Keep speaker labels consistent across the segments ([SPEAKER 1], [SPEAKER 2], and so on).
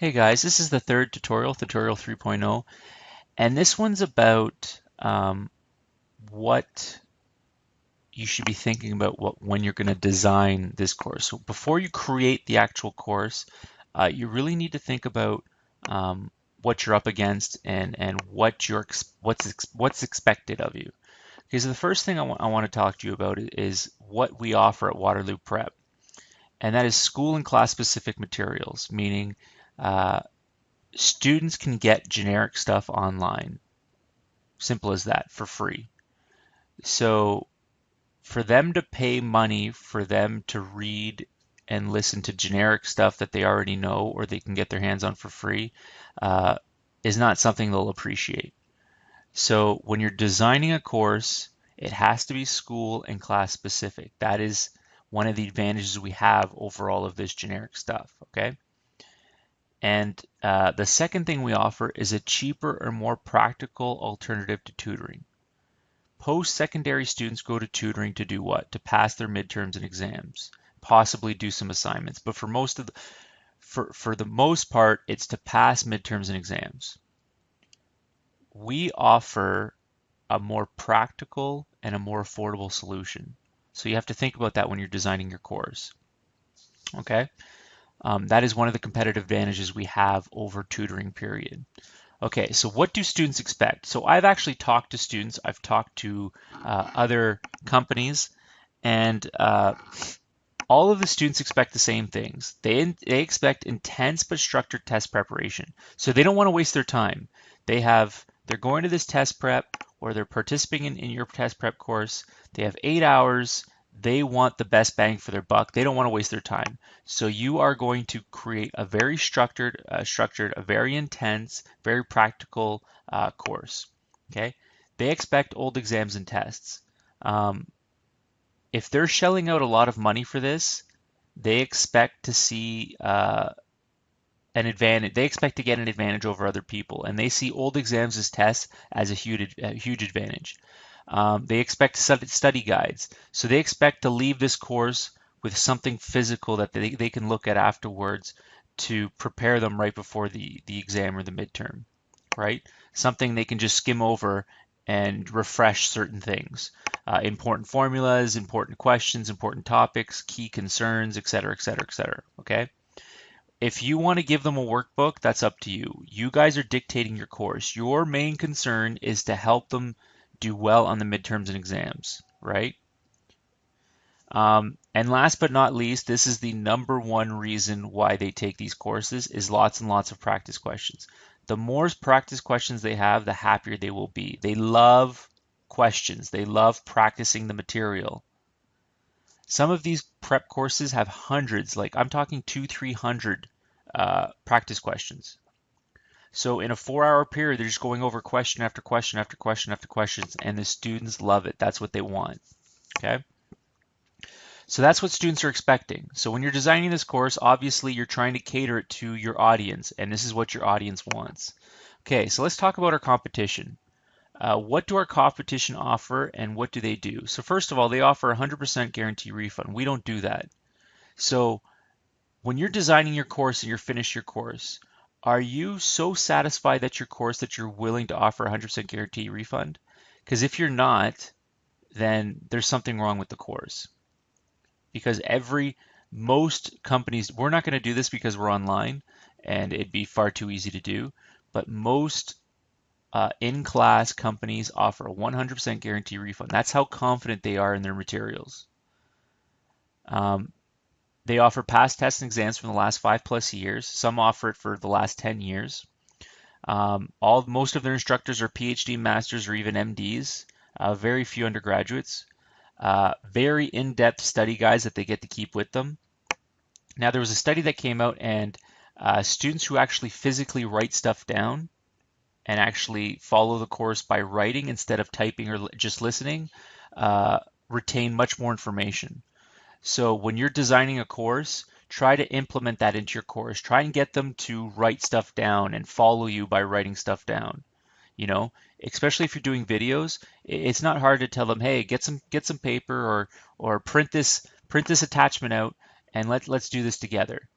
[SPEAKER 1] Hey guys, this is the third tutorial, tutorial 3.0, and this one's about what you should be thinking about when you're going to design this course. So before you create the actual course, you really need to think about what you're up against and what's expected of you. Because the first thing I want to talk to you about is what we offer at Waterloo Prep, and that is school and class specific materials, meaning uh, students can get generic stuff online. Simple as that, for free. So for them to pay money for them to read and listen to generic stuff that they already know or they can get their hands on for free uh, is not something they'll appreciate. So when you're designing a course, it has to be school and class specific. That is one of the advantages we have over all of this generic stuff, okay? And the second thing we offer is a cheaper or more practical alternative to tutoring. Post-secondary students go to tutoring to do what? To pass their midterms and exams, possibly do some assignments. But for the most part, it's to pass midterms and exams. We offer a more practical and a more affordable solution. So you have to think about that when you're designing your course. Okay? That is one of the competitive advantages we have over tutoring, period. Okay, so what do students expect? So I've actually talked to students, I've talked to other companies, and all of the students expect the same things. They expect intense but structured test preparation. So they don't want to waste their time. They're going to this test prep or they're participating in your test prep course. They have 8 hours. They want the best bang for their buck. They don't want to waste their time. So you are going to create a very a very intense, very practical course. Okay. They expect old exams and tests. Um, if they're shelling out a lot of money for this, they expect to see an advantage. They expect to get an advantage over other people, and they see old exams as tests as a huge advantage. They expect study guides, so they expect to leave this course with something physical that they can look at afterwards to prepare them right before the exam or the midterm, right? Something they can just skim over and refresh certain things. Important formulas, important questions, important topics, key concerns, etc., etc., etc. Okay? If you want to give them a workbook, that's up to you. You guys are dictating your course. Your main concern is to help them do well on the midterms and exams, right? And last but not least, this is the number one reason why they take these courses is lots and lots of practice questions. The more practice questions they have, the happier they will be. They love questions. They love practicing the material. Some of these prep courses have hundreds, like I'm talking 300 practice questions. So in a 4 hour period, they're just going over question after question after question after questions, and the students love it. That's what they want. Okay. So that's what students are expecting. So when you're designing this course, obviously you're trying to cater it to your audience, and this is what your audience wants. Okay, so let's talk about our competition. What do our competition offer and what do they do? So first of all, they offer 100% guarantee refund. We don't do that. So when you're designing your course and you're finished your course, are you so satisfied that your course that you're willing to offer 100% guarantee refund? Because if you're not, then there's something wrong with the course. Because most companies, we're not going to do this because we're online and it'd be far too easy to do, but most in-class companies offer a 100% guarantee refund. That's how confident they are in their materials. They offer past tests and exams from the last 5+ years. Some offer it for the last 10 years. Most of their instructors are PhD, masters, or even MDs. Very few undergraduates. Very in-depth study guides that they get to keep with them. Now, there was a study that came out, and students who actually physically write stuff down and actually follow the course by writing instead of typing or just listening retain much more information. So when you're designing a course, try to implement that into your course. Try and get them to write stuff down and follow you by writing stuff down. You know, especially if you're doing videos, it's not hard to tell them, hey, get some paper or print this attachment out and let's do this together.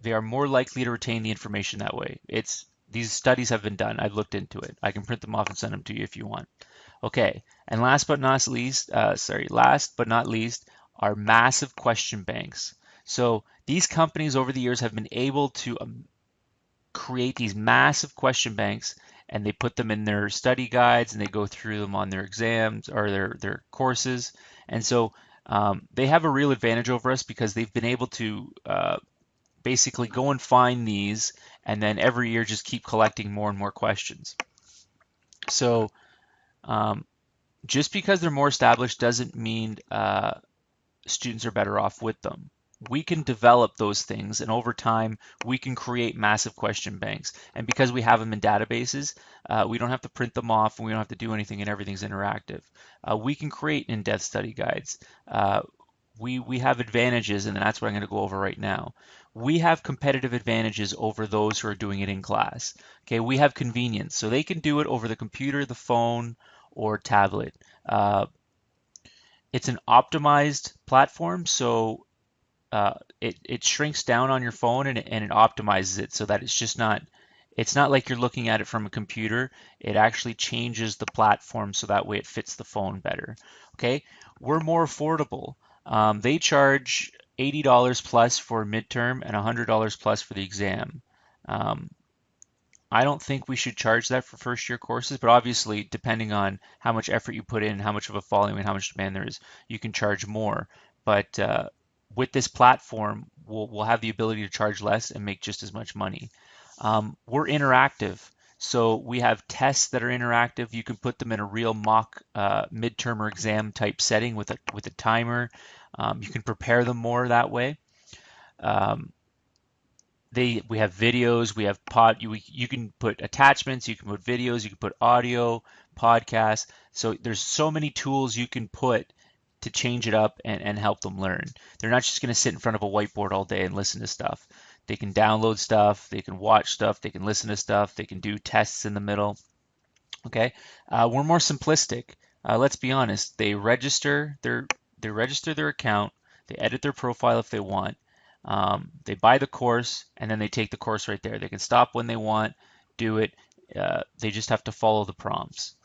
[SPEAKER 1] they are more likely to retain the information that way. These studies have been done. I've looked into it. I can print them off and send them to you if you want. Okay, and last but not least are massive question banks. So these companies over the years have been able to create these massive question banks, and they put them in their study guides and they go through them on their exams or their courses. And so they have a real advantage over us because they've been able to basically go and find these and then every year just keep collecting more and more questions. So um, just because they're more established doesn't mean students are better off with them. We can develop those things, and over time, we can create massive question banks. And because we have them in databases, we don't have to print them off, and we don't have to do anything, and everything's interactive. We can create in-depth study guides. We have advantages, and that's what I'm going to go over right now. We have competitive advantages over those who are doing it in class. Okay, we have convenience, so they can do it over the computer, the phone, or tablet. It's an optimized platform, so it shrinks down on your phone and it optimizes it so that it's not like you're looking at it from a computer. It actually changes the platform so that way it fits the phone better. Okay, we're more affordable. They charge $80 plus for midterm and $100 plus for the exam. Um, I don't think we should charge that for first year courses, but obviously, depending on how much effort you put in, how much of a following, and how much demand there is, you can charge more. But with this platform, we'll have the ability to charge less and make just as much money. We're interactive. So we have tests that are interactive. You can put them in a real mock midterm or exam type setting with a timer. You can prepare them more that way. Um, we have videos, we have you can put attachments, you can put videos, you can put audio, podcasts. So there's so many tools you can put to change it up and help them learn. They're not just going to sit in front of a whiteboard all day and listen to stuff. They can download stuff, they can watch stuff, they can listen to stuff, they can do tests in the middle. Okay, we're more simplistic. Let's be honest. They register their account. They edit their profile if they want. They buy the course and then they take the course right there. They can stop when they want, do it. They just have to follow the prompts.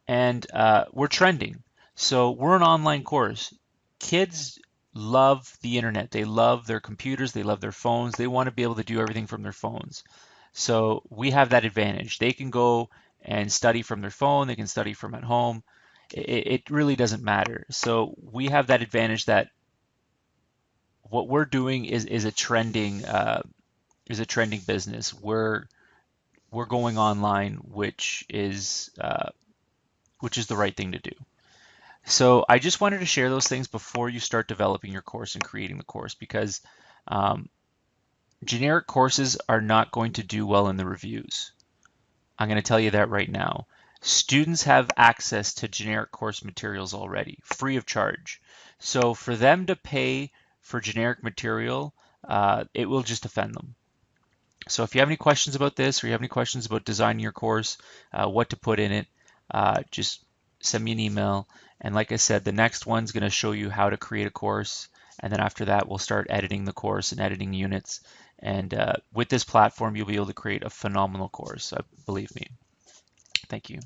[SPEAKER 1] And we're trending. So we're an online course. Kids love the internet. They love their computers. They love their phones. They want to be able to do everything from their phones. So we have that advantage. They can go and study from their phone. They can study from at home. It really doesn't matter. So we have that advantage that what we're doing is a trending business. We're going online, which is the right thing to do. So I just wanted to share those things before you start developing your course and creating the course because um, generic courses are not going to do well in the reviews. I'm going to tell you that right now. Students have access to generic course materials already, free of charge. So for them to pay for generic material, it will just offend them. So if you have any questions about this or you have any questions about designing your course, what to put in it, just send me an email. And like I said, the next one's going to show you how to create a course. And then after that, we'll start editing the course and editing units. And with this platform, you'll be able to create a phenomenal course, believe me. Thank you.